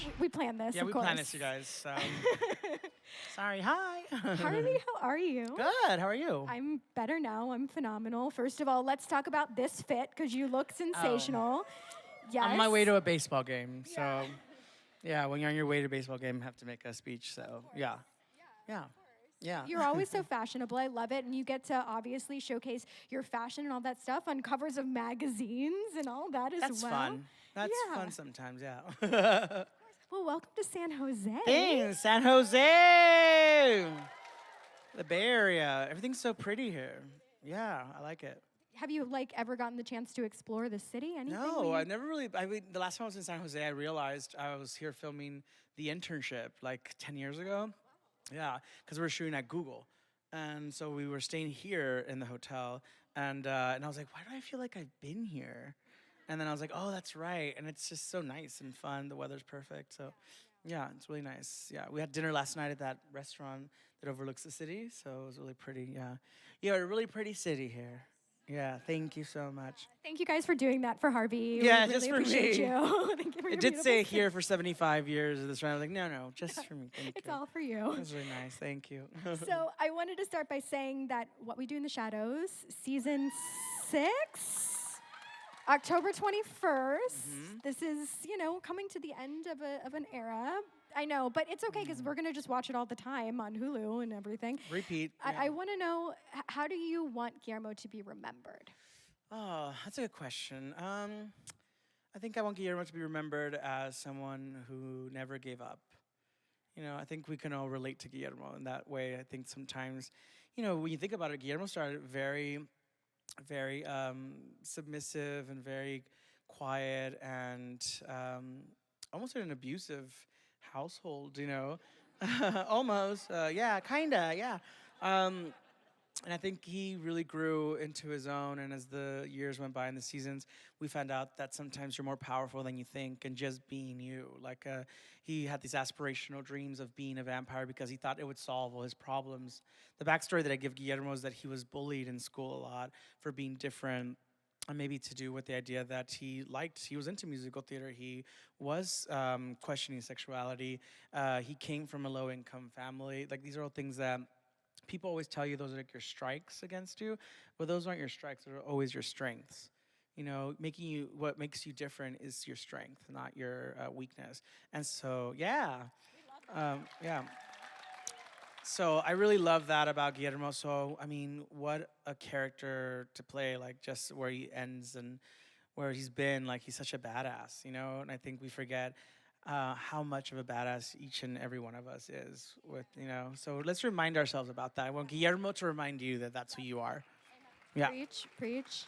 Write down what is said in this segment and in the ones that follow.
much. We planned this, Yeah, of we course. planned this, you guys. So. Sorry. Hi. Harvey, how are you? Good. How are you? I'm better now. I'm phenomenal. First of all, let's talk about this fit because you look sensational. Yes. I'm on my way to a baseball game. So, yeah, when you're on your way to a baseball game, you have to make a speech. So, yeah. Yeah. Yeah. You're always so fashionable. I love it. And you get to obviously showcase your fashion and all that stuff on covers of magazines and all that as That's well. fun. That's Yeah. fun sometimes, yeah. Well, welcome to San Jose. Thanks, San Jose. The Bay Area. Everything's so pretty here. Yeah, I like it. Have you ever gotten the chance to explore the city? Anything? No, I never really. I mean, the last time I was in San Jose, I realized I was here filming the internship like 10 years ago. Yeah, because we were shooting at Google, and so we were staying here in the hotel, and I was like, why do I feel like I've been here? And then I was like, oh, that's right, and it's just so nice and fun. The weather's perfect, so yeah, it's really nice. Yeah, we had dinner last night at that restaurant that overlooks the city, so it was really pretty. Yeah, a really pretty city here. Yeah, thank you so much. Thank you guys for doing that for Harvey. Yeah, we just really for appreciate me. you. Thank you for your It did beautiful say skin. here for 75 years of this round. I was like, no, just for me. Thank It's you. all for you. That's really nice. Thank you. So I wanted to start by saying that What We Do in the Shadows, season 6, October 21st. This is, coming to the end of an era. I know, but it's okay because we're going to just watch it all the time on Hulu and everything. Repeat. I want to know, how do you want Guillermo to be remembered? Oh, that's a good question. I think I want Guillermo to be remembered as someone who never gave up. I think we can all relate to Guillermo in that way. I think sometimes, when you think about it, Guillermo started very, very submissive and very quiet and almost in an abusive household, almost, yeah, kinda, yeah. And I think he really grew into his own, and as the years went by and the seasons, we found out that sometimes you're more powerful than you think, and just being you. He had these aspirational dreams of being a vampire because he thought it would solve all his problems. The backstory that I give Guillermo is that he was bullied in school a lot for being different, and maybe to do with the idea that he was into musical theater, he was questioning sexuality, he came from a low-income family. These are all things that people always tell you those are like your strikes against you, but those aren't your strikes, they're always your strengths. What makes you different is your strength, not your weakness. And so, yeah. Yeah. So I really love that about Guillermo. So, I mean, what a character to play, just where he ends and where he's been. He's such a badass, and I think we forget how much of a badass each and every one of us is so let's remind ourselves about that. I want Guillermo to remind you that that's who you are. Yeah. Preach.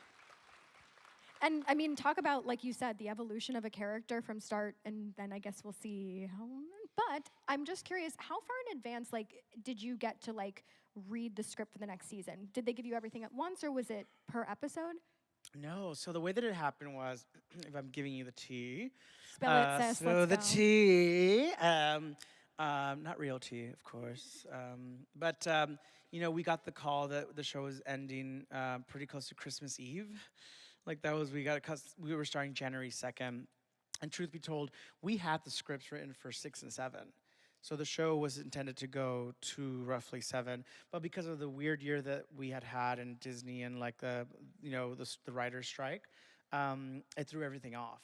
And I mean, talk about, like you said, the evolution of a character from start, and then I guess we'll see how. But I'm just curious, how far in advance, did you get to read the script for the next season? Did they give you everything at once, or was it per episode? No, so the way that it happened was, if I'm giving you the tea. Spell it, sis. So Let's the go. tea, not real tea, of course, but we got the call that the show was ending pretty close to Christmas Eve. We were starting January 2nd, and truth be told, we had the scripts written for 6 and 7. So the show was intended to go to roughly 7, but because of the weird year that we had in Disney and the writer's strike, it threw everything off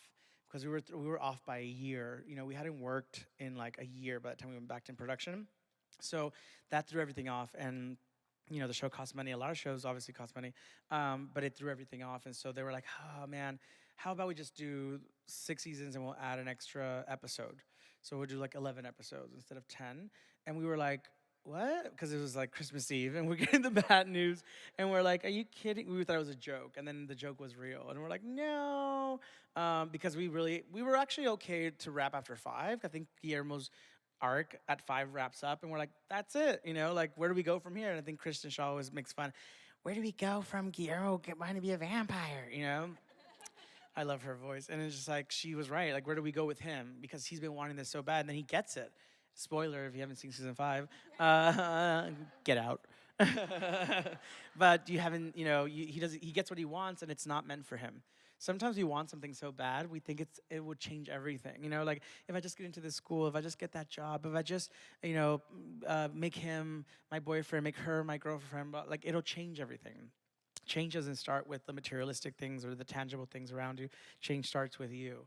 because we were off by a year. We hadn't worked in a year by the time we went back to production, so that threw everything off. And the show cost money. A lot of shows obviously cost money, but it threw everything off. And so they were like, oh man, how about we just do 6 seasons and we'll add an extra episode? So we'll do 11 episodes instead of 10. And we were like, what? Because it was Christmas Eve and we're getting the bad news. And we're like, are you kidding? We thought it was a joke. And then the joke was real. And we're like, no. Because we were actually okay to wrap after 5. I think Guillermo's arc at 5 wraps up. And we're like, that's it. Where do we go from here? And I think Kristen Shaw always makes fun. Where do we go from Guillermo wanting to be a vampire, I love her voice. And it's just she was right. Where do we go with him? Because he's been wanting this so bad, and then he gets it. Spoiler if you haven't seen season 5. Get out. But you haven't, he gets what he wants, and it's not meant for him. Sometimes we want something so bad, we think it would change everything. You know, like if I just get into this school, if I just get that job, if I just, make him my boyfriend, make her my girlfriend, but like it'll change everything. Change doesn't start with the materialistic things or the tangible things around you. Change starts with you.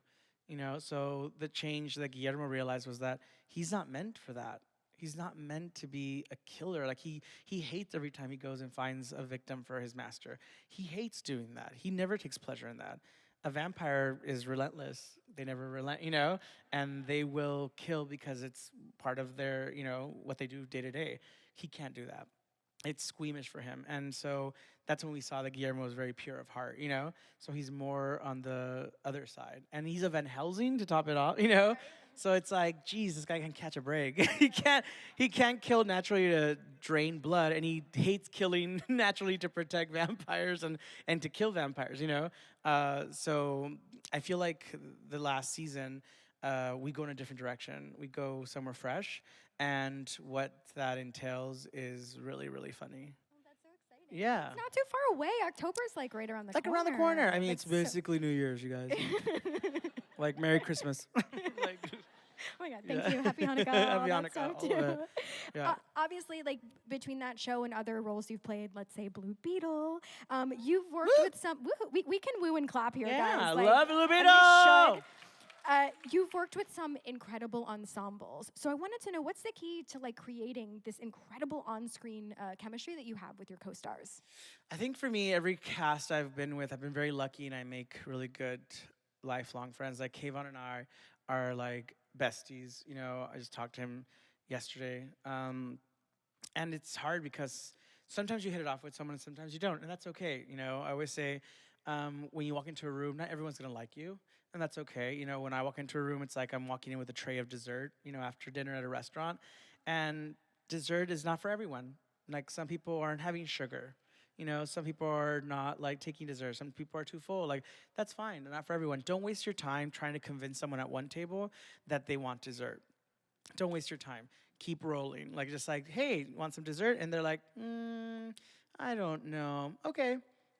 So the change that Guillermo realized was that he's not meant for that. He's not meant to be a killer. Like he hates every time he goes and finds a victim for his master. He hates doing that. He never takes pleasure in that. A vampire is relentless. They never relent, and they will kill because it's part of their, what they do day to day. He can't do that. It's squeamish for him. And so that's when we saw that Guillermo was very pure of heart, So he's more on the other side. And he's a Van Helsing to top it off. So it's like, geez, this guy can catch a break. he can't kill naturally to drain blood, and he hates killing naturally to protect vampires and to kill vampires, So I feel like the last season, we go in a different direction. We go somewhere fresh, and what that entails is really, really funny. Oh, that's so exciting. Yeah. It's not too far away. October's like right around the corner. Like around the corner. I mean, Like, it's basically New Year's, you guys. Like Merry Christmas. Like, oh my God, thank you. Happy Hanukkah. Happy all that Hanukkah, stuff all too. that. Yeah. Obviously, like between that show and other roles you've played, let's say Blue Beetle, you've worked with some. We can woo and clap here, Yeah, guys. I love Blue and Beetle. we should. You've worked with some incredible ensembles, so I wanted to know what's the key to like creating this incredible on-screen chemistry that you have with your co-stars. I think for me, every cast I've been with, I've been very lucky, and I make really good lifelong friends. Like Kayvon and I are like besties. I just talked to him yesterday, and it's hard because sometimes you hit it off with someone, and sometimes you don't, and that's okay. I always say, when you walk into a room, not everyone's gonna like you. And that's okay. When I walk into a room, it's like I'm walking in with a tray of dessert, after dinner at a restaurant. And dessert is not for everyone. Like some people aren't having sugar. Some people are not like taking dessert. Some people are too full. Like that's fine. Not for everyone. Don't waste your time trying to convince someone at one table that they want dessert. Don't waste your time. Keep rolling. Like just like, hey, want some dessert? And they're like, I don't know. Okay,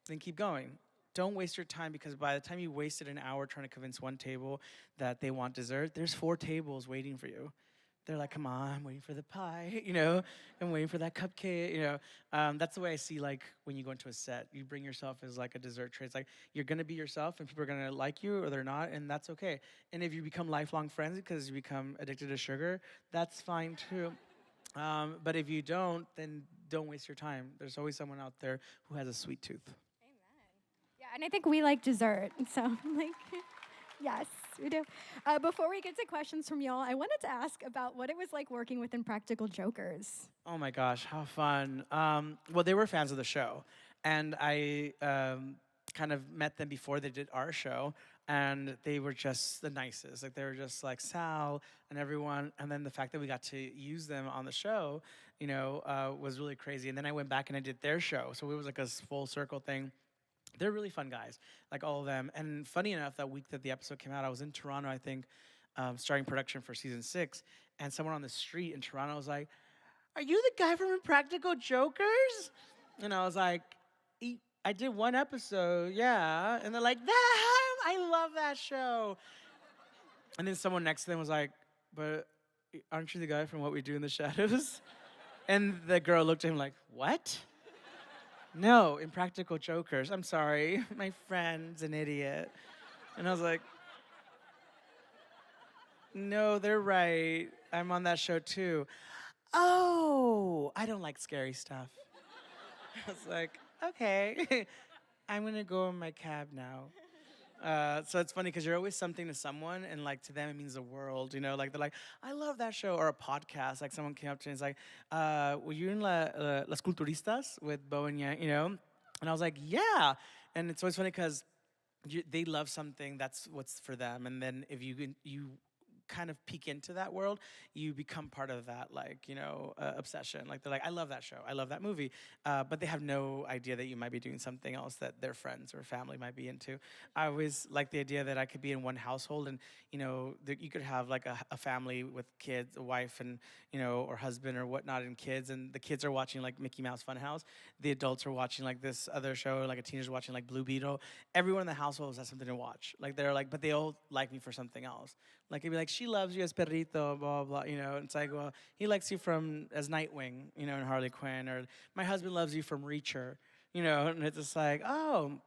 then keep going. Don't waste your time, because by the time you wasted an hour trying to convince one table that they want dessert, there's 4 tables waiting for you. They're like, come on, I'm waiting for the pie, I'm waiting for that cupcake, That's the way I see, like, when you go into a set, you bring yourself as like a dessert tray. It's like, you're gonna be yourself and people are gonna like you or they're not, and that's okay. And if you become lifelong friends because you become addicted to sugar, that's fine too. But if you don't, then don't waste your time. There's always someone out there who has a sweet tooth. Yeah, and I think we like dessert, so like, yes, we do. Before we get to questions from y'all, I wanted to ask about what it was like working with Impractical Jokers. Oh my gosh, how fun. Well, they were fans of the show, and I kind of met them before they did our show, and they were just the nicest. Like, they were just like Sal and everyone, and then the fact that we got to use them on the show, was really crazy. And then I went back and I did their show, so it was like a full circle thing. They're really fun guys, like all of them. And funny enough, that week that the episode came out, I was in Toronto, I think, starting production for season 6. And someone on the street in Toronto was like, "Are you the guy from Impractical Jokers?" And I was like, "I did one episode, yeah." And they're like, I love that show. And then someone next to them was like, "But aren't you the guy from What We Do in the Shadows?" And the girl looked at him like, "What?" "No, Impractical Jokers. I'm sorry, my friend's an idiot." And I was like, "No, they're right. I'm on that show too." "Oh, I don't like scary stuff." I was like, "Okay, I'm gonna go in my cab now." So it's funny because you're always something to someone, and like to them it means the world, Like they're like, "I love that show," or a podcast. Like someone came up to me and is like, "Were you in Las Culturistas with Bo and Yang?" And I was like, "Yeah." And it's always funny because they love something, that's what's for them. And then if you kind of peek into that world, you become part of that, like, obsession. Like, they're like, I love that show, I love that movie, but they have no idea that you might be doing something else that their friends or family might be into. I always like the idea that I could be in one household, and you could have like a family with kids, a wife, and or husband or whatnot, and kids, and the kids are watching like Mickey Mouse Funhouse. The adults are watching like this other show, like a teenager's watching like Blue Beetle. Everyone in the household has something to watch. Like, they're like, but they all like me for something else. Like, it'd be like, she loves you as Perrito, blah, blah, It's like, well, he likes you as Nightwing, in Harley Quinn, or my husband loves you from Reacher, and it's just like, oh.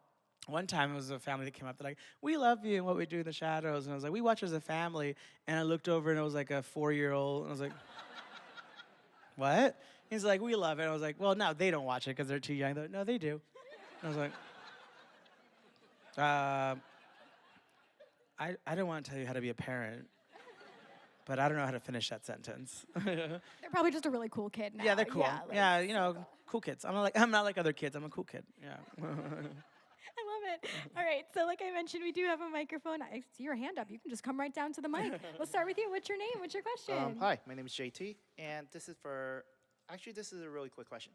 One time it was a family that came up, they're like, we love you and what we do in the shadows. And I was like, we watch as a family. And I looked over and it was like a 4-year-old. And I was like, what? He's like, we love it. And I was like, well, no, they don't watch it because they're too young. No, they do. And I was like, I don't want to tell you how to be a parent, but I don't know how to finish that sentence. They're probably just a really cool kid now. Yeah, they're cool. Yeah, cool kids. I'm not like other kids. I'm a cool kid. Yeah. I love it. All right, so like I mentioned, we do have a microphone. I see your hand up. You can just come right down to the mic. We'll start with you. What's your name? What's your question? Hi, my name is JT, and this is this is a really quick question.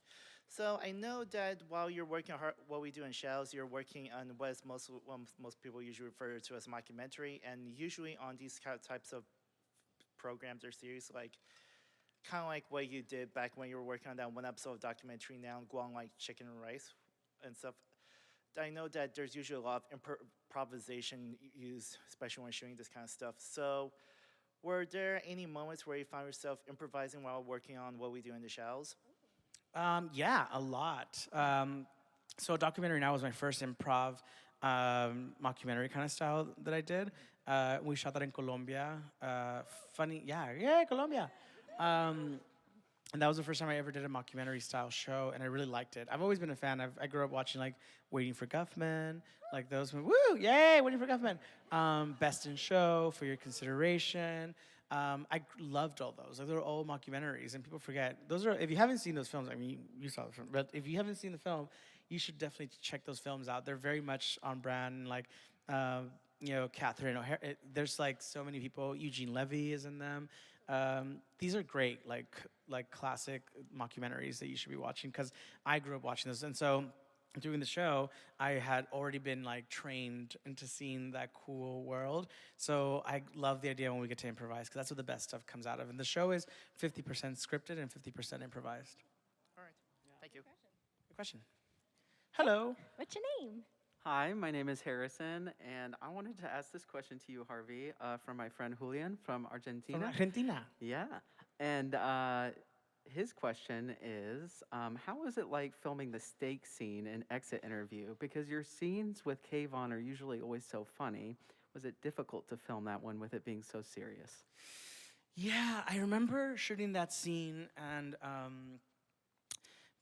So I know that while you're working on what we do in Shells, you're working on what is most people usually refer to as mockumentary, and usually on these types of programs or series, like kind of like what you did back when you were working on that one episode of documentary now, Guang like chicken and rice and stuff. I know that there's usually a lot of improvisation used, especially when shooting this kind of stuff. So were there any moments where you found yourself improvising while working on what we do in the Shells? Yeah, a lot. So documentary now was my first improv mockumentary kind of style that I did. We shot that in Colombia. Colombia. And that was the first time I ever did a mockumentary style show, and I really liked it. I've always been a fan. I grew up watching like Waiting for Guffman, like those. Woo, yay, Waiting for Guffman. Best in Show, For Your Consideration. I loved all those. Like, they were all mockumentaries, and people forget. Those are, if you haven't seen those films, I mean, you saw the film, but if you haven't seen the film, you should definitely check those films out. They're very much on brand, and like, Catherine O'Hara. There's like so many people. Eugene Levy is in them. These are great, like classic mockumentaries that you should be watching, because I grew up watching those. And so doing the show, I had already been like trained into seeing that cool world. So I love the idea when we get to improvise, because that's what the best stuff comes out of. And the show is 50% scripted and 50% improvised. All right, thank you. Good question. Hello. What's your name? Hi, my name is Harrison, and I wanted to ask this question to you, Harvey, from my friend Julian from Argentina. From Argentina. Yeah, and his question is, how was it like filming the steak scene in Exit Interview? Because your scenes with Kayvon are usually always so funny. Was it difficult to film that one with it being so serious? Yeah, I remember shooting that scene and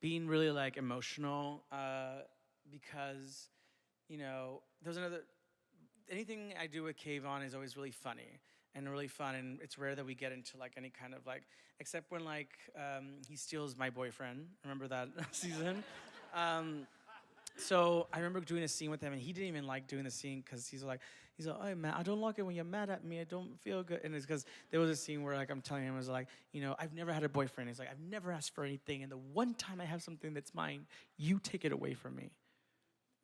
being really like emotional because, there's anything I do with Kayvon is always really funny and really fun, and it's rare that we get into like any kind of like, except when like he steals my boyfriend. Remember that season? So I remember doing a scene with him, and he didn't even like doing the scene because he's like, oh man, I don't like it when you're mad at me. I don't feel good. And it's because there was a scene where like I'm telling him, I was like, I've never had a boyfriend. He's like, I've never asked for anything, and the one time I have something that's mine, you take it away from me.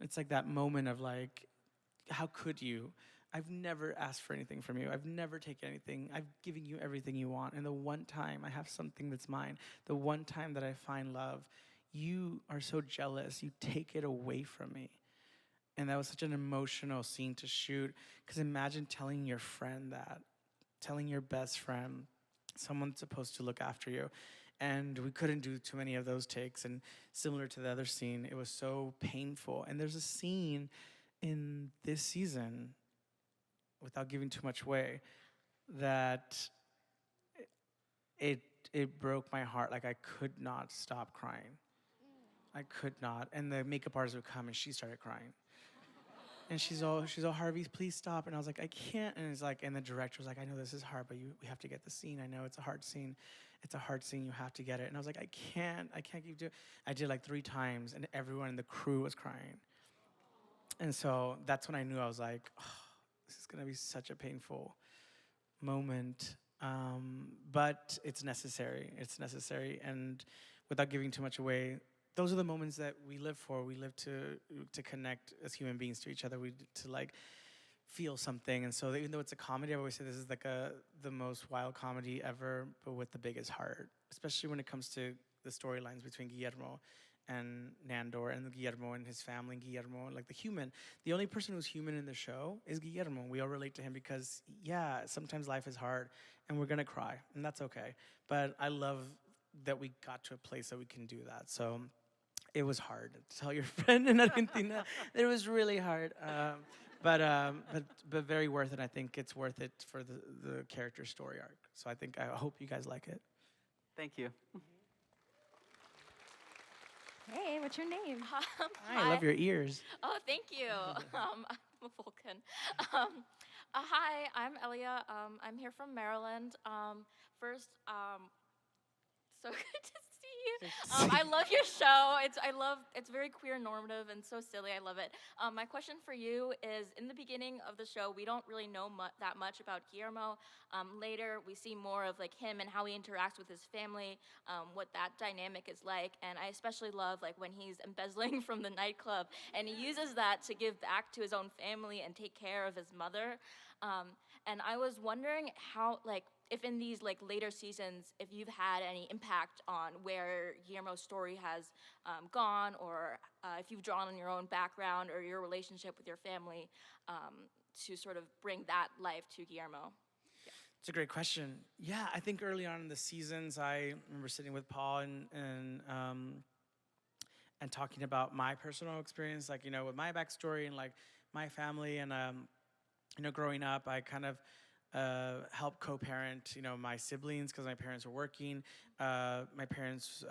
It's like that moment of like, how could you? I've never asked for anything from you. I've never taken anything. I've given you everything you want. And the one time I have something that's mine, the one time that I find love, you are so jealous. You take it away from me. And that was such an emotional scene to shoot. Because imagine telling your friend that, telling your best friend, someone's supposed to look after you. And we couldn't do too many of those takes. And similar to the other scene, it was so painful. And there's a scene in this season, without giving too much away, that it broke my heart. Like, I could not stop crying. I could not. And the makeup artist would come, and she started crying. And she's all, Harvey, please stop. And I was like, I can't. And it's like, and the director was like, I know this is hard, but we have to get the scene. I know it's a hard scene. It's a hard scene. You have to get it. And I was like, I can't keep doing it. I did like 3 times, and everyone in the crew was crying. And so that's when I knew. I was like, oh, this is going to be such a painful moment, but it's necessary. It's necessary, and without giving too much away, those are the moments that we live for. We live to connect as human beings to each other. To like feel something, and so even though it's a comedy, I always say this is like the most wild comedy ever, but with the biggest heart. Especially when it comes to the storylines between Guillermo and Nandor, and Guillermo and his family, and Guillermo, like the human. The only person who's human in the show is Guillermo. We all relate to him because, yeah, sometimes life is hard, and we're gonna cry, and that's okay. But I love that we got to a place that we can do that. So it was hard to tell your friend in Argentina. It was really hard, but very worth it. I think it's worth it for the character story arc. So I hope you guys like it. Thank you. Hey, what's your name? I love your ears. Oh, thank you. I'm a Vulcan. Hi, I'm Elia. I'm here from Maryland. First, so good to see you. I love your show. It's very queer normative and so silly. I love it. My question for you is: in the beginning of the show, we don't really know that much about Guillermo. Later, we see more of like him and how he interacts with his family, what that dynamic is like. And I especially love like when he's embezzling from the nightclub, and he uses that to give back to his own family and take care of his mother. And I was wondering how, like, if in these like later seasons, if you've had any impact on where Guillermo's story has gone, or if you've drawn on your own background or your relationship with your family to sort of bring that life to Guillermo. It's a great question. Yeah, I think early on in the seasons, I remember sitting with Paul and talking about my personal experience, like, you know, with my backstory and like my family, and you know, growing up, I kind of helped co-parent, you know, my siblings because my parents were working. My parents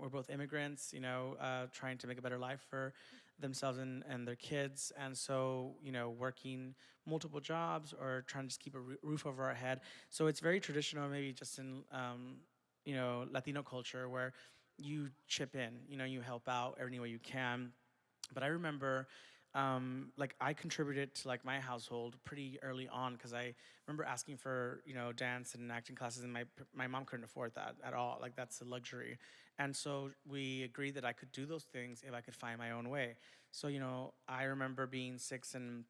were both immigrants, you know, trying to make a better life for themselves and their kids. And so, you know, working multiple jobs or trying to just keep a roof over our head. So it's very traditional, maybe just in, you know, Latino culture, where you chip in, you know, you help out any way you can. But I remember, like, I contributed to like my household pretty early on, because I remember asking for, you know, dance and acting classes, and my mom couldn't afford that at all. Like, that's a luxury. And so we agreed that I could do those things if I could find my own way. So, you know, I remember being 6 and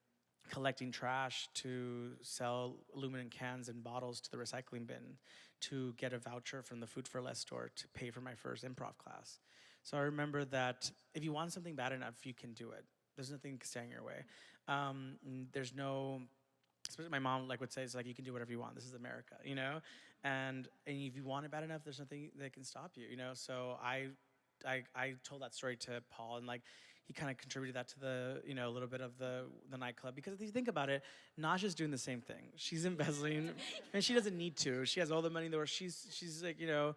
collecting trash to sell aluminum cans and bottles to the recycling bin to get a voucher from the Food for Less store to pay for my first improv class. So I remember that if you want something bad enough, you can do it. There's nothing standing your way. There's no, especially my mom like would say, it's like, you can do whatever you want. This is America, you know? And if you want it bad enough, there's nothing that can stop you, you know? So I told that story to Paul, and like, he kind of contributed that to the, you know, a little bit of the nightclub. Because if you think about it, Nasha's doing the same thing. She's embezzling, and she doesn't need to. She has all the money in the world. She's like, you know,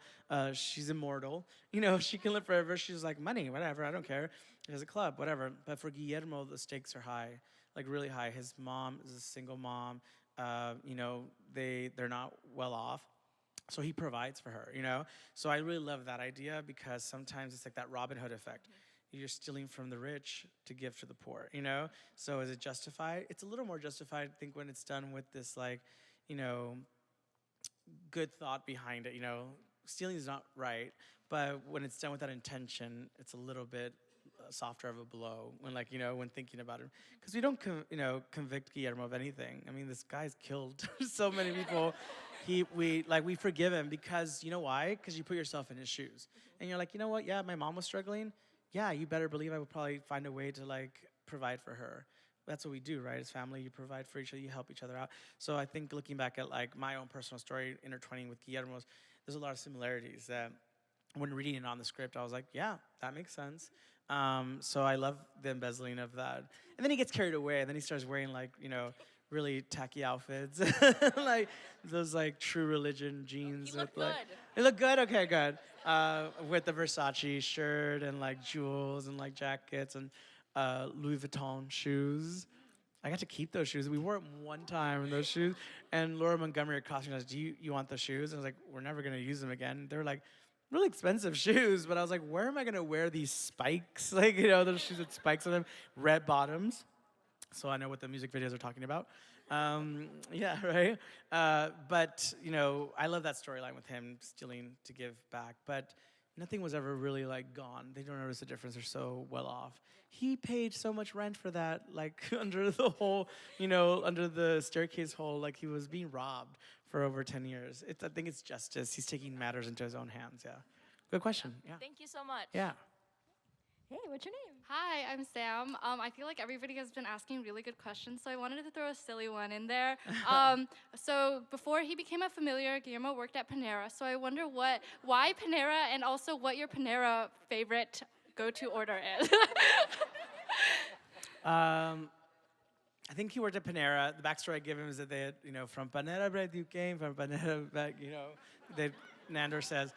she's immortal. You know, she can live forever. She's like, money, whatever, I don't care. There's a club, whatever. But for Guillermo, the stakes are high, like really high. His mom is a single mom. You know, they're not well off. So he provides for her, you know? So I really love that idea, because sometimes it's like that Robin Hood effect. You're stealing from the rich to give to the poor, you know? So is it justified? It's a little more justified, I think, when it's done with this, like, you know, good thought behind it, you know? Stealing is not right, but when it's done with that intention, it's a little bit softer of a blow when, like, you know, when thinking about it. Because we don't, you know, convict Guillermo of anything. I mean, this guy's killed so many people. We forgive him because, you know why? Because you put yourself in his shoes. And you're like, you know what? Yeah, my mom was struggling. Yeah, you better believe I would probably find a way to, like, provide for her. That's what we do, right? As family, you provide for each other, you help each other out. So I think looking back at, like, my own personal story intertwining with Guillermo's, there's a lot of similarities that when reading it on the script, I was like, yeah, that makes sense. So I love the embezzling of that. And then he gets carried away, and then he starts wearing, like, you know, really tacky outfits. Like, those, like, True Religion jeans. He looked with, like, good. It looked good? Okay, good. With the Versace shirt and, like, jewels and, like, jackets and Louis Vuitton shoes. I got to keep those shoes. We wore them one time in those shoes. And Laura Montgomery across me goes, do you want those shoes? And I was like, we're never going to use them again. They were, like, really expensive shoes. But I was like, where am I going to wear these spikes? Like, you know, those shoes with spikes on them. Red bottoms. So I know what the music videos are talking about. Yeah, right. But you know, I love that storyline with him stealing to give back. But nothing was ever really like gone. They don't notice the difference. They're so well off. He paid so much rent for that, like under the whole, you know, under the staircase hole, like he was being robbed for over 10 years. I think it's justice. He's taking matters into his own hands. Yeah. Good question. Yeah. Thank you so much. Yeah. Hey, what's your name? Hi, I'm Sam. I feel like everybody has been asking really good questions, so I wanted to throw a silly one in there. So before he became a familiar, Guillermo worked at Panera. So I wonder why Panera, and also what your Panera favorite go-to order is. I think he worked at Panera. The backstory I give him is that they had, you know, from Panera Bread you came, from Panera back, you know, that Nandor says.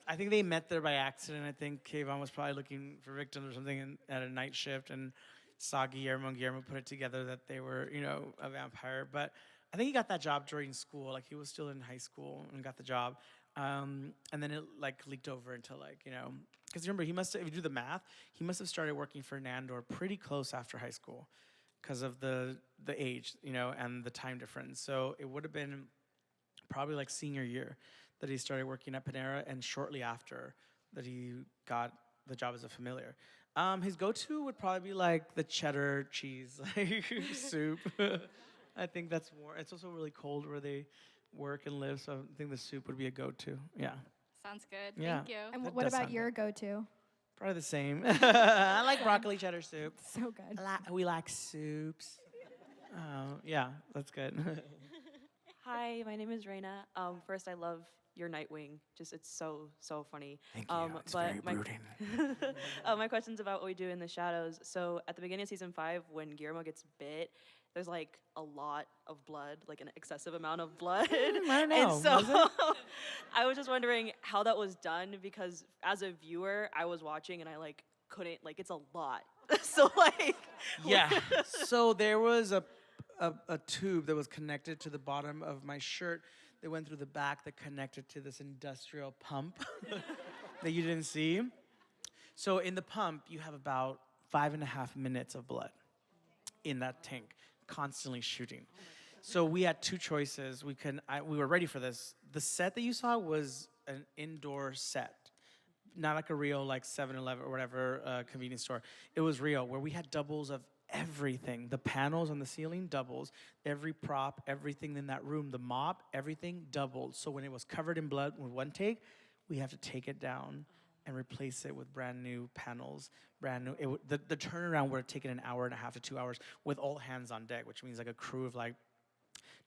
I think they met there by accident. I think Kayvon was probably looking for victims or something at a night shift and saw Guillermo, and Guillermo put it together that they were, you know, a vampire. But I think he got that job during school. Like, he was still in high school and got the job. And then it, like, leaked over into, like, you know, because remember, he must have, if you do the math, he must have started working for Nandor pretty close after high school because of the age, you know, and the time difference. So it would have been probably like senior year that he started working at Panera, and shortly after that he got the job as a familiar. His go-to would probably be like the cheddar cheese like soup. I think that's more. It's also really cold where they work and live, so I think the soup would be a go-to. Yeah. Sounds good. Yeah. Thank you. And That what does about sound your go-to? Probably the same. I like broccoli cheddar soup. So good. We like soups. Yeah, that's good. Hi, my name is Raina. First, I love your Nightwing. Just it's so funny. Thank you. It's very brooding. My question's about what we do in the shadows. So at the beginning of season 5, when Guillermo gets bit, there's like a lot of blood, like an excessive amount of blood. I know. And so Was it? I was just wondering how that was done, because as a viewer, I was watching and I like couldn't, like, it's a lot. So like Yeah. So there was a tube that was connected to the bottom of my shirt that went through the back that connected to this industrial pump that you didn't see. So in the pump, you have about 5.5 minutes of blood in that tank, constantly shooting. So we had two choices. We were ready for this. The set that you saw was an indoor set, not like a real like 7-Eleven or whatever convenience store. It was real, where we had doubles of everything. The panels on the ceiling, doubles. Every prop, everything in that room, the mop, everything doubled. So when it was covered in blood with one take, we have to take it down and replace it with brand new panels, brand new. The turnaround would have taken an hour and a half to 2 hours with all hands on deck, which means like a crew of like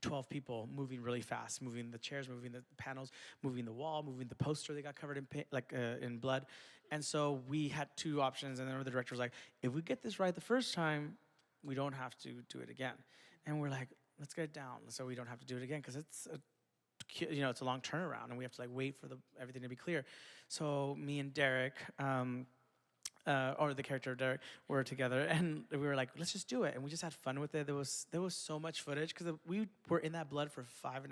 12 people moving really fast, moving the chairs, moving the panels, moving the wall, moving the poster that got covered in blood. And so we had two options, and then the director was like, if we get this right the first time, we don't have to do it again. And we're like, let's get it down so we don't have to do it again, because it's a long turnaround, and we have to like wait for everything to be clear. So me and Derek, or the character of Derek, were together, and we were like, let's just do it. And we just had fun with it. There was so much footage, because we were in that blood for 5.5,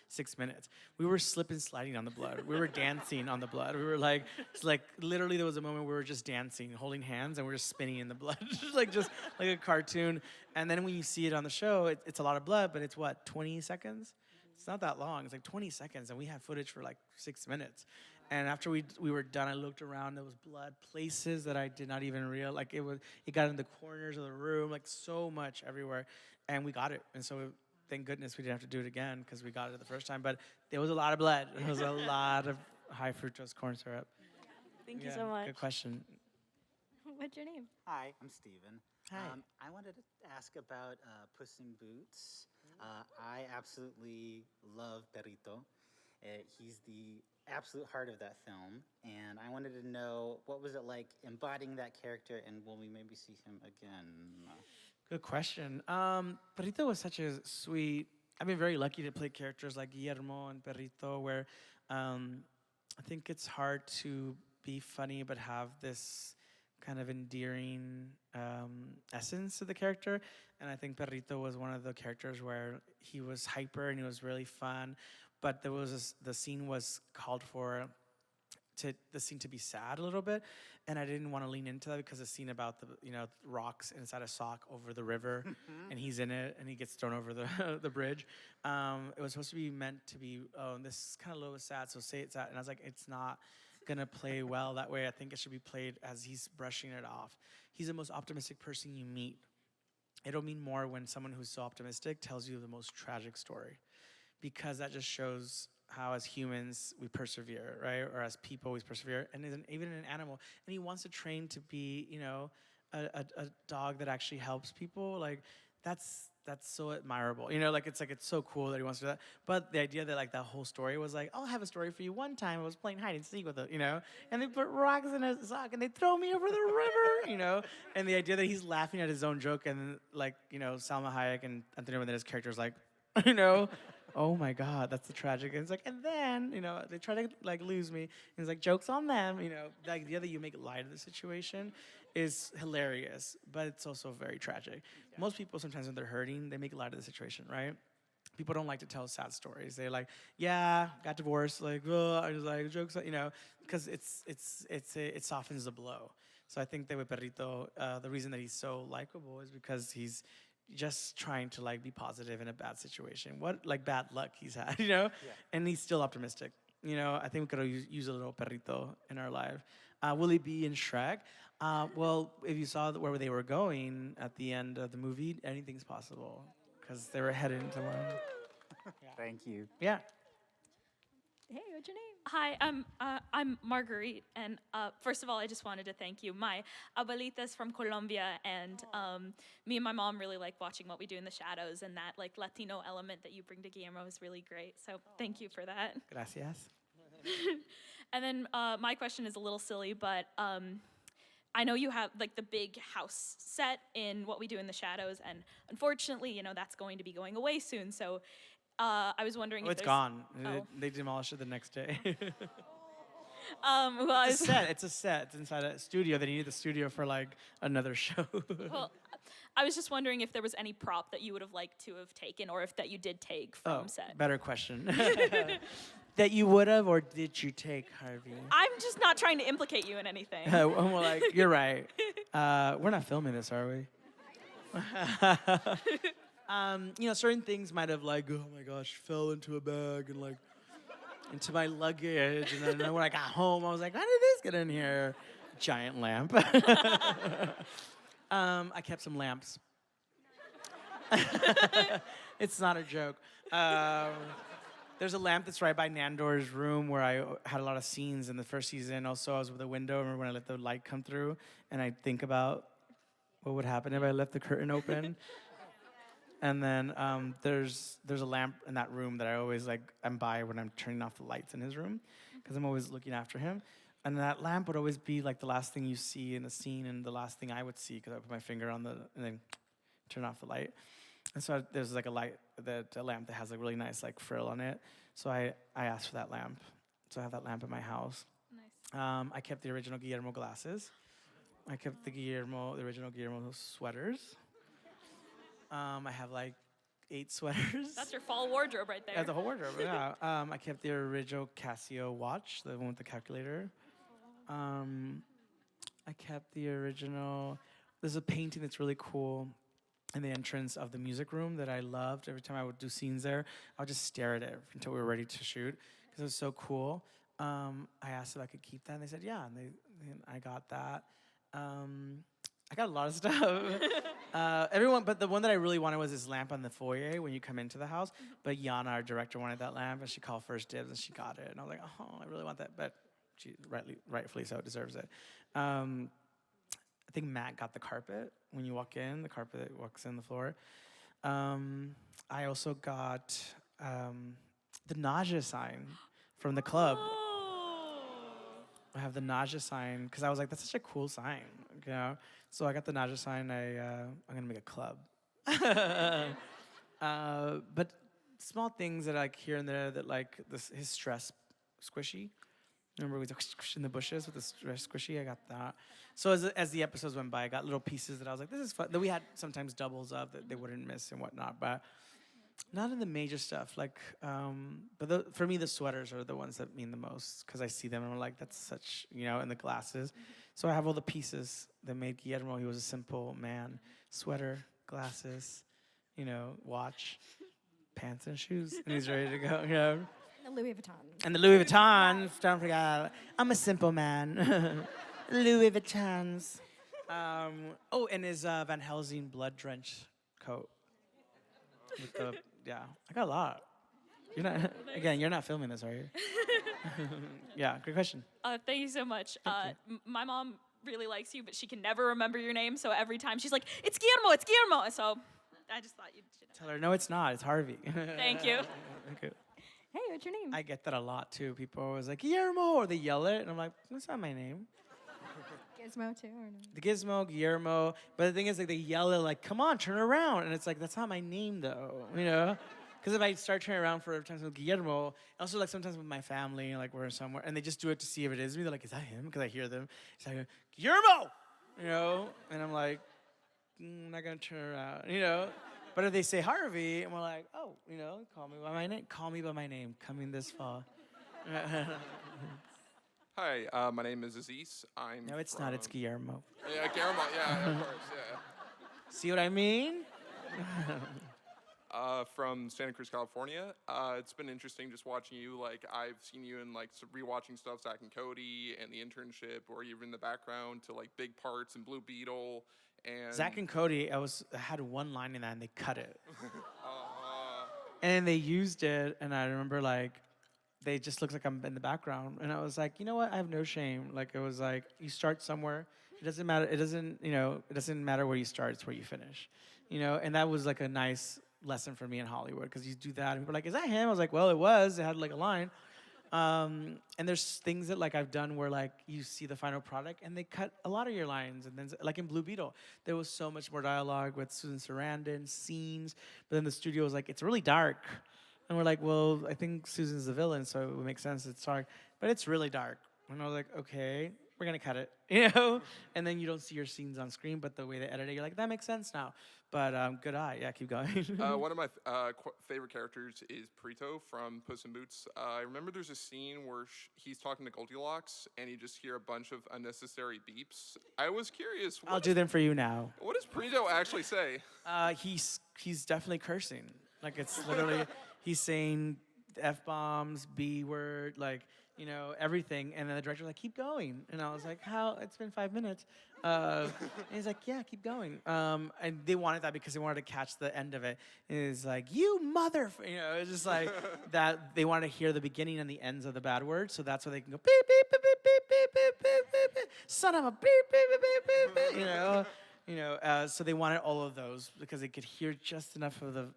6 minutes. We were slip and sliding on the blood. We were dancing on the blood. We were like, it's like literally there was a moment where we were just dancing, holding hands, and we're just spinning in the blood, just like a cartoon. And then when you see it on the show, it's a lot of blood, but it's what, 20 seconds? It's not that long. It's like 20 seconds, and we had footage for like 6 minutes. And after we were done, I looked around. There was blood places that I did not even realize. Like it got in the corners of the room, like so much everywhere. And we got it. And so thank goodness we didn't have to do it again, because we got it the first time. But there was a lot of blood. There was a lot of high fructose corn syrup. Thank you so much. Good question. What's your name? Hi, I'm Steven. Hi. I wanted to ask about Puss in Boots. I absolutely love Perrito. He's the absolute heart of that film, and I wanted to know, what was it like embodying that character, and will we maybe see him again? Good question. Perrito was such a sweet. I've been very lucky to play characters like Guillermo and Perrito, where I think it's hard to be funny but have this kind of endearing essence to the character. And I think Perrito was one of the characters where he was hyper and he was really fun. But there was the scene was called for the scene to be sad a little bit, and I didn't want to lean into that because the scene about the rocks inside a sock over the river, and he's in it and he gets thrown over the bridge. It was supposed to be meant to be, oh, this is kind of a little bit sad, so say it's sad. And I was like, it's not gonna play well that way. I think it should be played as he's brushing it off. He's the most optimistic person you meet. It'll mean more when someone who's so optimistic tells you the most tragic story, because that just shows how as humans we persevere, right? Or as people we persevere, and even an animal. And he wants to train to be, a dog that actually helps people. Like that's so admirable. It's so cool that he wants to do that. But the idea that like that whole story was like, I'll have a story for you. One time I was playing hide and seek with it, and they put rocks in a sock and they throw me over the river, And the idea that he's laughing at his own joke, and like, Salma Hayek and Antonio Banderas' character's like, oh my God, that's the tragic. And it's like, and then, they try to like lose me. And it's like, joke's on them. The idea that you make light of the situation is hilarious, but it's also very tragic. Yeah. Most people sometimes when they're hurting, they make light of the situation, right? People don't like to tell sad stories. They're like, yeah, got divorced, like, oh, I just like jokes, because it softens the blow. So I think that with Perrito, the reason that he's so likable is because he's just trying to like be positive in a bad situation. What like bad luck he's had, Yeah. And he's still optimistic. I think we could use a little Perrito in our life. Will he be in Shrek? Well, if you saw where they were going at the end of the movie, anything's possible because they were headed into one. Yeah. Thank you. Yeah. Hey, what's your name? Hi, I'm Margarita, and first of all, I just wanted to thank you. My abuelita's from Colombia, and me and my mom really like watching What We Do in the Shadows, and that like Latino element that you bring to Guillermo is really great. So thank you for that. Gracias. And then my question is a little silly, but I know you have like the big house set in What We Do in the Shadows, and unfortunately, that's going to be going away soon. So I was wondering if it's there's... gone. Oh. They demolished it the next day. Well, it's a set. It's a set. It's inside a studio. They needed the studio for like another show. Well, I was just wondering if there was any prop that you would have liked to have taken, or if that you did take from set. Better question. That you would have, or did you take, Harvey? I'm just not trying to implicate you in anything. Well, like, you're right. We're not filming this, are we? Certain things might have like, oh my gosh, fell into a bag and like into my luggage, and then when I got home, I was like, how did this get in here? Giant lamp. I kept some lamps. It's not a joke. There's a lamp that's right by Nandor's room where I had a lot of scenes in the first season. Also, I was with the window. I remember when I let the light come through, and I think about what would happen if I left the curtain open. And then there's a lamp in that room that I always I'm by when I'm turning off the lights in his room, because I'm always looking after him. And that lamp would always be like the last thing you see in the scene, and the last thing I would see, because I put my finger on and then turn off the light. And so there's like a lamp that has a really nice frill on it. So I asked for that lamp. So I have that lamp in my house. Nice. I kept the original Guillermo glasses. I kept the original Guillermo sweaters. I have 8 sweaters. That's your fall wardrobe right there. Yeah, the whole wardrobe, yeah. I kept the original Casio watch, the one with the calculator. I kept the original, there's a painting that's really cool in the entrance of the music room that I loved. Every time I would do scenes there, I would just stare at it until we were ready to shoot, because it was so cool. I asked if I could keep that, and they said, yeah, and I got that. I got a lot of stuff. But the one that I really wanted was this lamp on the foyer when you come into the house. But Yana, our director, wanted that lamp, and she called first dibs, and she got it. And I was like, oh, I really want that. But she rightfully so deserves it. I think Matt got the carpet. When you walk in, the carpet walks in the floor. I also got the nausea sign from the club. I have the nausea sign because I was like, that's such a cool sign, So I got the nausea sign. I'm gonna make a club. But small things that here and there that his stress squishy. Remember we was in the bushes with the stress squishy? I got that. So as the episodes went by, I got little pieces that I was like, this is fun. That we had sometimes doubles of that they wouldn't miss and whatnot. But Not in the major stuff, like, but for me, the sweaters are the ones that mean the most because I see them and I'm like, that's such, and the glasses. So I have all the pieces that made Guillermo. He was a simple man. Sweater, glasses, watch, pants and shoes, and he's ready to go, And the Louis Vuitton. And the Louis Vuitton, don't forget, I'm a simple man. Louis Vuittons. And his Van Helsing blood-drenched coat. With the, I got a lot. You're not filming this, are you? Yeah, good question. Thank you so much. My mom really likes you, but she can never remember your name, so every time she's like, it's Guillermo. So I just thought you should know. Tell her, no, it's not. It's Harvey. Thank you. Okay. Hey, what's your name? I get that a lot, too. People are always like, Guillermo, or they yell it, and I'm like, that's not my name. Gizmo, too, or no? The Gizmo, Guillermo. But the thing is, like, they yell it, like, come on, turn around. And it's like, that's not my name, though, Because if I start turning around for times with Guillermo, also, like, sometimes with my family, like, we're somewhere, and they just do it to see if it is me. They're like, is that him? Because I hear them. It's like, Guillermo! And I'm like, I'm not going to turn around, But if they say Harvey, and we're like, oh, call me by my name. Call me by my name, coming this fall. Hi, my name is Aziz. No, it's not. It's Guillermo. Yeah, Guillermo. Yeah, of course. Yeah. See what I mean? From Santa Cruz, California. It's been interesting just watching you. Like, I've seen you in, like, some rewatching stuff, Zach and Cody, and The Internship, or even in the background to, like, big parts and Blue Beetle. And Zach and Cody, I had one line in that, and they cut it. And they used it, and I remember, like, they just looked like I'm in the background. And I was like, you know what? I have no shame. Like, it was like, you start somewhere. It doesn't matter. It doesn't matter where you start. It's where you finish. And that was, like, a nice lesson for me in Hollywood, because you do that, and people are like, is that him? I was like, well, it was. It had, like, a line. And there's things that, like, I've done where, like, you see the final product, and they cut a lot of your lines. And then, like, in Blue Beetle, there was so much more dialogue with Susan Sarandon, scenes. But then the studio was like, it's really dark. And we're like, well, I think Susan's the villain, so it would make sense it's dark. But it's really dark. And I was like, okay, we're going to cut it, And then you don't see your scenes on screen, but the way they edit it, you're like, that makes sense now. But good eye. Yeah, keep going. One of my favorite characters is Pito from Puss in Boots. I remember there's a scene where he's talking to Goldilocks, and you just hear a bunch of unnecessary beeps. I was curious. I'll do them for you now. What does Pito actually say? He's definitely cursing. Like, it's literally, he's saying F-bombs, B-word, like, everything. And then the director's like, keep going. And I was like, how? It's been 5 minutes. And he's like, yeah, keep going. And they wanted that because they wanted to catch the end of it. And it's like, you mother, it's just like that. They wanted to hear the beginning and the ends of the bad words. So that's why they can go, beep, beep, beep, beep, beep, beep, beep, beep, beep, beep, son of a beep, beep, beep, beep, beep, beep, so they wanted all of those because they could hear just enough of the,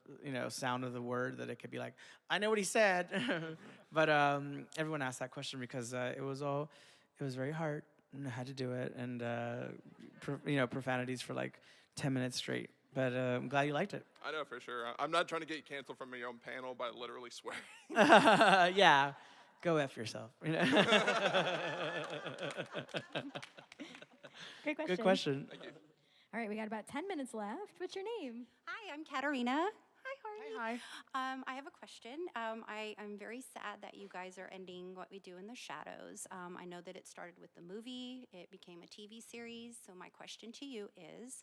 sound of the word that it could be like, I know what he said. But everyone asked that question because it was very hard, and I had to do it, and profanities for like 10 minutes straight. But I'm glad you liked it. I know for sure. I'm not trying to get you canceled from your own panel by literally swearing. Yeah, go F yourself. Great question. Good question. Thank you. All right, we got about 10 minutes left. What's your name? Hi, I'm Katarina. Hi, Harvey. Hi. I have a question. I'm very sad that you guys are ending What We Do in the Shadows. I know that it started with the movie. It became a TV series. So my question to you is,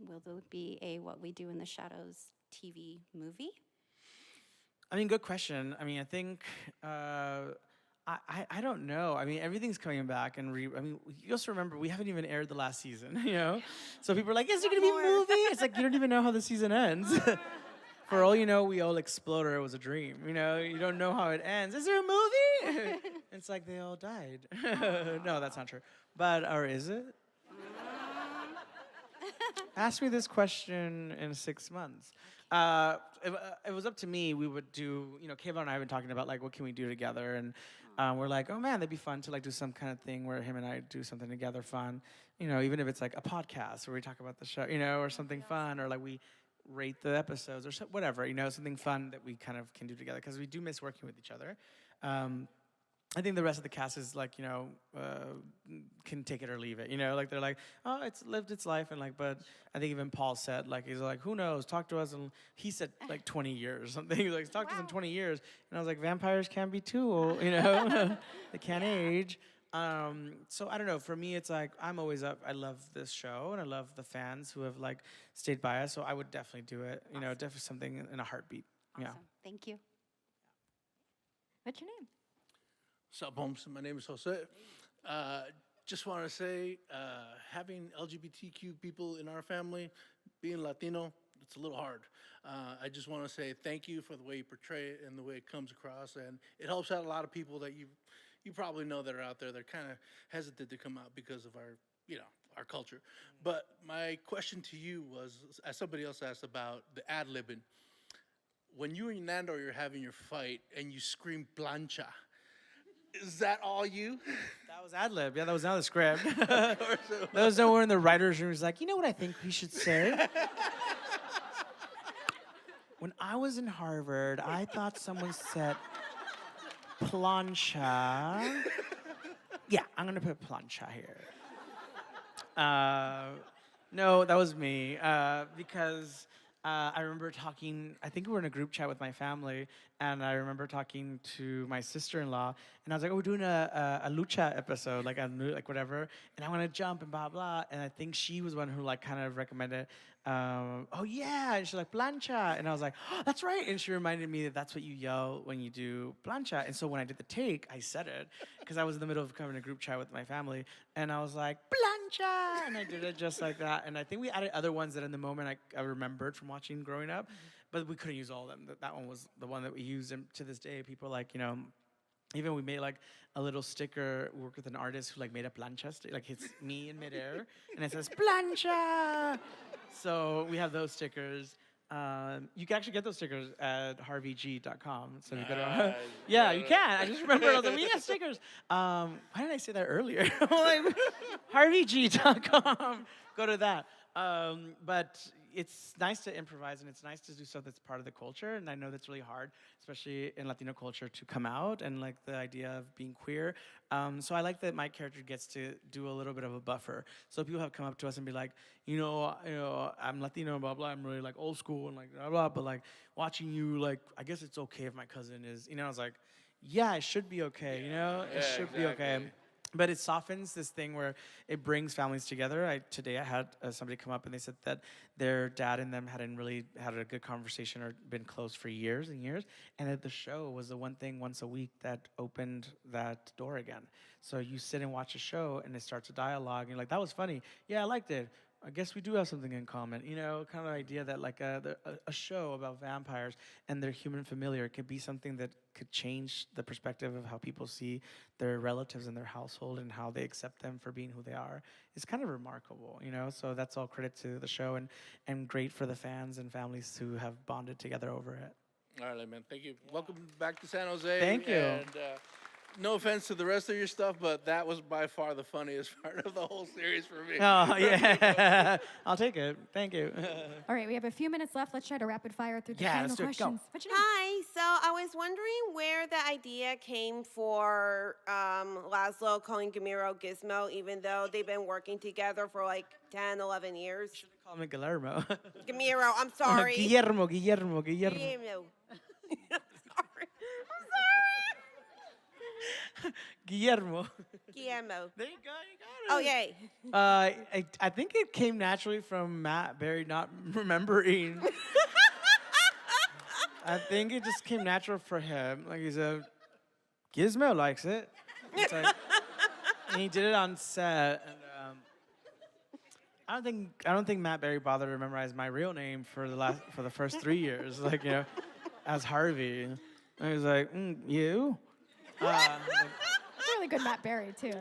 will there be a What We Do in the Shadows TV movie? I mean, good question. I mean, I think, I don't know. I mean, everything's coming back. And you also remember, we haven't even aired the last season, So people are like, is there going to be a movie? It's like, you don't even know how the season ends. For all you know, we all exploded. It was a dream, You don't know how it ends. Is there a movie? It's like they all died. No, that's not true. But, or is it? Ask me this question in 6 months. If it was up to me, we would do, Kayvon and I have been talking about, like, what can we do together? And we're like, oh, man, that'd be fun to, like, do some kind of thing where him and I do something together fun. Even if it's, like, a podcast where we talk about the show, or something fun, or, like, we rate the episodes or whatever, something fun that we kind of can do together because we do miss working with each other. I think the rest of the cast is like, can take it or leave it. You know, like they're like, oh, it's lived its life, and like, but I think even Paul said like he's like, who knows? Talk to us, and he said like 20 years or something. He's like, talk to us in 20 years, and I was like, vampires can be too old, you know, they can't age. So I don't know. For me, it's like I'm always up. I love this show, and I love the fans who have like stayed by us. So I would definitely do it. You know, definitely something in a heartbeat. Awesome. Yeah. Thank you. What's your name? Sup, Holmes? My name is Jose. Just want to say, having LGBTQ people in our family, being Latino, it's a little hard. I just want to say thank you for the way you portray it and the way it comes across, and it helps out a lot of people that you probably know that are out there. They're kind of hesitant to come out because of our, our culture. But my question to you was, as somebody else asked about the ad-libbing, when you and Nando are having your fight and you scream plancha, is that all you? That was ad lib. Yeah, that was not the script. That was nowhere in the writer's room. He's like, you know what I think we should say? When I was in Harvard, I thought someone said plancha. Yeah, I'm gonna put plancha here. No, that was me because I remember talking, I think we were in a group chat with my family, and I remember talking to my sister-in-law, and I was like, oh, we're doing a lucha episode, like whatever, and I want to jump and blah, blah, and I think she was one who like kind of recommended, oh yeah, and she's like, plancha, and I was like, oh, that's right, and she reminded me that that's what you yell when you do plancha, and so when I did the take, I said it, because I was in the middle of having a group chat with my family, and I was like, plancha, and I did it just like that, and I think we added other ones that in the moment I remembered from watching growing up, but we couldn't use all of them. That one was the one that we used, and to this day, people like, even we made like a little sticker, work with an artist who like made a plancha, like it's me in midair, and it says plancha. So we have those stickers. You can actually get those stickers at harveyg.com. So you go to, yeah, you can. I just remembered, I was like, we have stickers. Why didn't I say that earlier? Like, harveyg.com. Go to that. But it's nice to improvise, and it's nice to do stuff that's part of the culture, and I know that's really hard, especially in Latino culture, to come out and like the idea of being queer. So I like that my character gets to do a little bit of a buffer. So people have come up to us and be like, I'm Latino, blah blah. I'm really like old school and like blah blah. But like watching you, like I guess it's okay if my cousin is. I was like, yeah, it should be okay. It should be okay. But it softens this thing where it brings families together. Today I had somebody come up and they said that their dad and them hadn't really had a good conversation or been close for years and years, and that the show was the one thing once a week that opened that door again. So you sit and watch a show and it starts a dialogue, and you're like, that was funny. Yeah, I liked it. I guess we do have something in common, kind of idea that like a show about vampires and their human familiar could be something that could change the perspective of how people see their relatives in their household and how they accept them for being who they are. It's kind of remarkable, So that's all credit to the show and great for the fans and families who have bonded together over it. All right, man. Thank you. Welcome back to San Jose. Thank you. And, no offense to the rest of your stuff, but that was by far the funniest part of the whole series for me. Oh, yeah. I'll take it. Thank you. All right, we have a few minutes left. Let's try to rapid fire through the Yeah, final let's do it. Go. questions. What's your name? Hi, so I was wondering where the idea came for Laszlo calling Gamiro Gizmo, even though they've been working together for like 10, 11 years. Should have called me Guillermo. Gamiro, I'm sorry. Guillermo. Guillermo. Guillermo. Guillermo. There you go. You got it. Oh, yay. I think it came naturally from Matt Berry not remembering. I think it just came natural for him. Like he's a Gizmo likes it. It's like, and he did it on set. And I don't think Matt Berry bothered to memorize my real name for the first 3 years. Like as Harvey. And he was like, you. That's really good Matt Berry, too.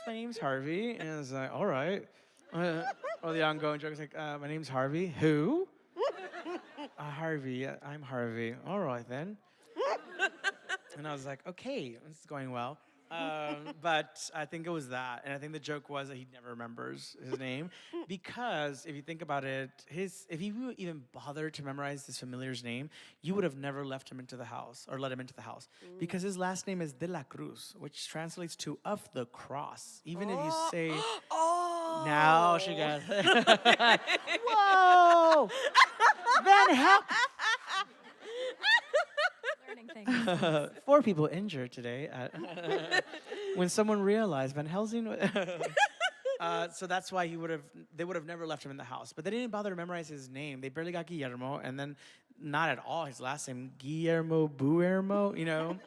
My name's Harvey. And I was like, all right. Or the ongoing joke is like, my name's Harvey. Who? Harvey. I'm Harvey. All right, then. And I was like, okay, this is going well. But I think it was that, and I think the joke was that he never remembers his name because if you think about it, if he even bothered to memorize his familiar's name, you would have never left him into the house or let him into the house because his last name is De La Cruz, which translates to of the cross. Even if you say, now she got whoa, Van Hel. Learning things. 4 people injured today when someone realized Van Helsing. So that's why they would have never left him in the house. But they didn't bother to memorize his name. They barely got Guillermo, and then not at all his last name, Guillermo Buermo.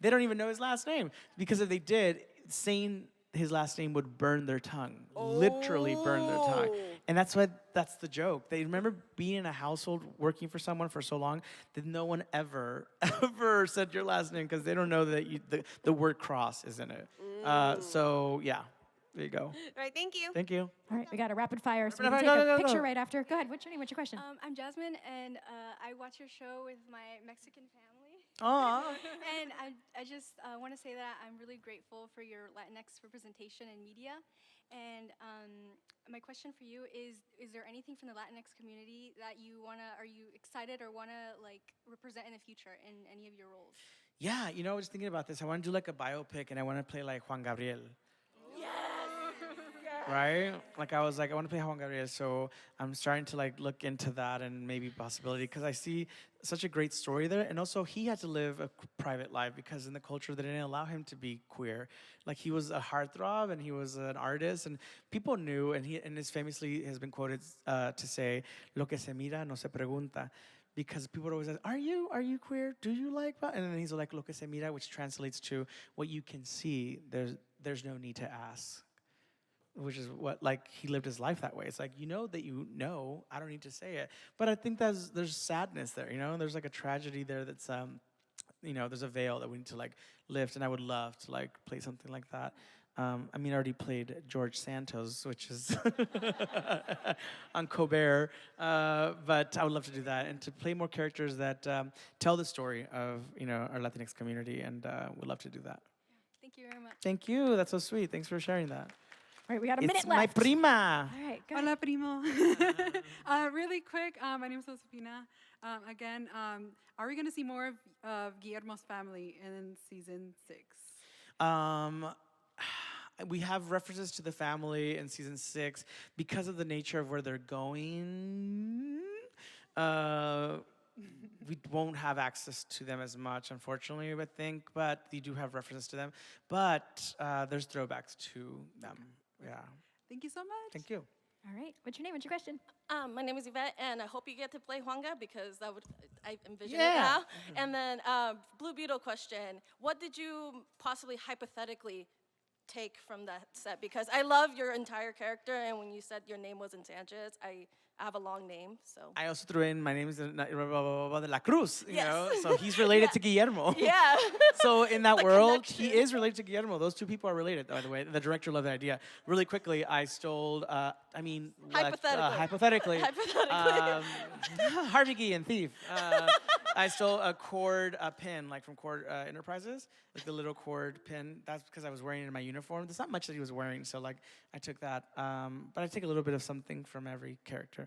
They don't even know his last name because if they did, saying his last name would burn their tongue, literally burn their tongue. And that's the joke. They remember being in a household working for someone for so long that no one ever said your last name because they don't know that the word cross is in it. So yeah, there you go. All right, thank you. Thank you. All right, we got a rapid fire, so we Rapid can fire, take go, a go, go. picture right after. Go ahead. What's your name? What's your question? I'm Jasmine, and I watch your show with my Mexican family. Aw. And I just want to say that I'm really grateful for your Latinx representation in media. And my question for you is there anything from the Latinx community that are you excited or wanna represent in the future in any of your roles? Yeah, I was thinking about this. I want to do like a biopic, and I want to play like Juan Gabriel. Right? I was like, I want to play Juan Gabriel, so I'm starting to look into that and maybe possibility because I see such a great story there, and also he had to live a private life because in the culture they didn't allow him to be queer. He was a heartthrob and he was an artist, and people knew, and his famously has been quoted to say, "Lo que se mira no se pregunta." Because people would always ask, are you queer? Do you like that? And then he's like, "Lo que se mira," which translates to what you can see. There's no need to ask. Which is what, he lived his life that way. It's that you know, I don't need to say it. But I think there's sadness there, There's a tragedy there that's, there's a veil that we need to lift, and I would love to play something like that. I already played George Santos, which is on Colbert, but I would love to do that and to play more characters that tell the story of, our Latinx community, and would love to do that. Yeah, thank you very much. Thank you, that's so sweet. Thanks for sharing that. All right, we got a It's minute my left. prima. All right, go Hola, ahead. primo. Really quick, my name is Josefina. Again, are we going to see more of Guillermo's family in season 6? We have references to the family in season 6 because of the nature of where they're going. We won't have access to them as much, unfortunately, I think, but you do have references to them. But there's throwbacks to them. Yeah. Thank you so much. Thank you. All right, what's your name? What's your question? My name is Yvette, and I hope you get to play Juanga because I envision Yeah. it now. And then Blue Beetle question: what did you possibly hypothetically take from that set? Because I love your entire character, and when you said your name wasn't Sanchez, I have a long name, so. I also threw in my name is De La Cruz, Yes. so he's related to Guillermo. Yeah. So in that The world, connection. he is related to Guillermo. Those two people are related, by the way. The director loved the idea. Really quickly, I stole, hypothetically, Harvey Guillen, thief. I stole a cord pin, from Cord Enterprises, the little cord pin. That's because I was wearing it in my uniform. There's not much that he was wearing, so I took that. But I take a little bit of something from every character.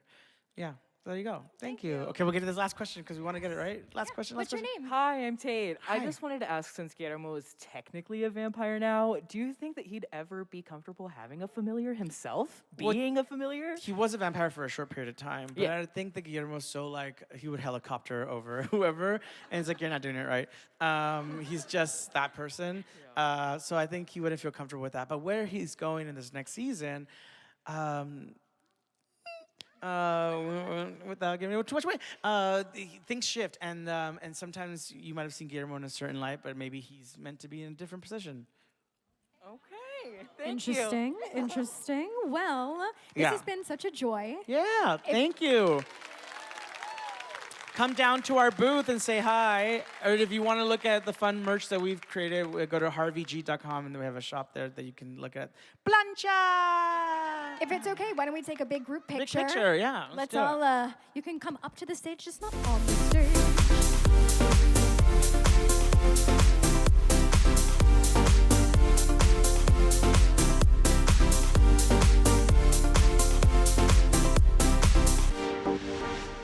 Yeah, there you go. Thank you. Okay, we'll get to this last question because we want to get it right. Last question. What's your name? Hi, I'm Tate. I Hi. just wanted to ask, since Guillermo is technically a vampire now, do you think that he'd ever be comfortable having a familiar himself? Well, Being a familiar? He was a vampire for a short period of time, but Yeah. I think that Guillermo's so he would helicopter over whoever, and it's like, you're not doing it right. He's just that person. So I think he wouldn't feel comfortable with that. But where he's going in this next season, without giving too much away, things shift, and sometimes you might have seen Guillermo in a certain light, but maybe he's meant to be in a different position. Okay, thank you. Interesting. Well, this Yeah. has been such a joy. Yeah, thank you. Come down to our booth and say hi. Or if you want to look at the fun merch that we've created, go to harveyg.com, and we have a shop there that you can look at. Plancha! If it's okay, why don't we take a big group picture? Big picture, yeah. Let's do it. all, you can come up to the stage, just not on the stage. Bye.